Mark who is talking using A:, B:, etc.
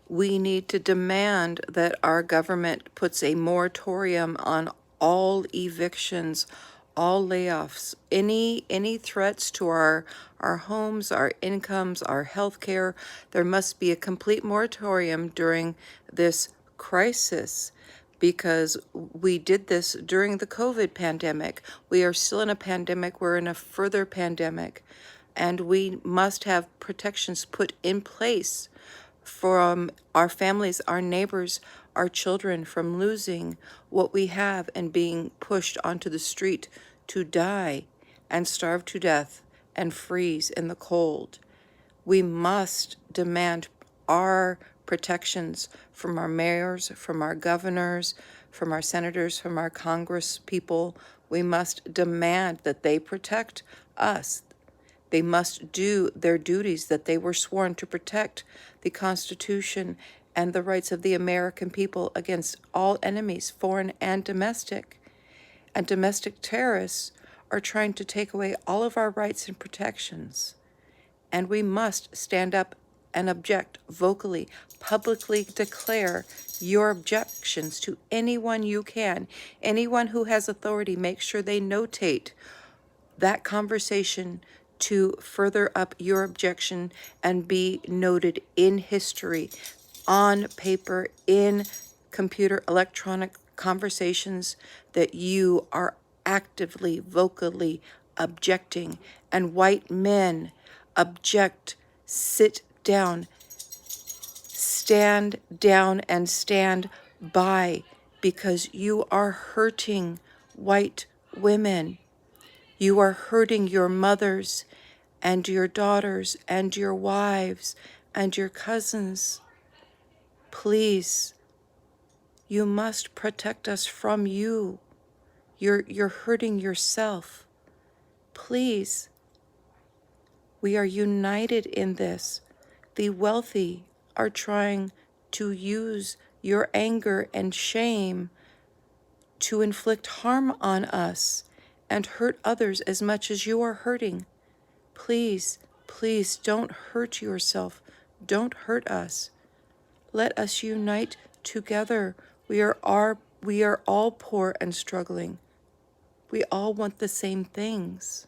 A: We need to demand that our government puts a moratorium on all evictions, all layoffs, any threats to our homes, our incomes, our health care. There must be a complete moratorium during this crisis, because we did this during the COVID pandemic. We are still in a pandemic. We're in a further pandemic, and we must have protections put in place from our families, our neighbors, our children from losing what we have and being pushed onto the street to die and starve to death and freeze in the cold. We must demand our protections from our mayors, from our governors, from our senators, from our Congress people. We must demand that they protect us. They must do their duties, that they were sworn to protect the Constitution and the rights of the American people against all enemies, foreign and domestic. And domestic terrorists are trying to take away all of our rights and protections. And we must stand up and object vocally, publicly declare your objections to anyone you can. Anyone who has authority, make sure they notate that conversation to further up your objection and be noted in history, on paper, in computer, electronic conversations, that you are actively, vocally objecting. And white men, object, sit down, stand down and stand by, because you are hurting white women. You are hurting your mothers and your daughters and your wives and your cousins. Please, you must protect us from you. You're hurting yourself. Please, we are united in this. The wealthy are trying to use your anger and shame to inflict harm on us and hurt others as much as you are hurting. Please, please don't hurt yourself. Don't hurt us. Let us unite together. We are all poor and struggling. We all want the same things.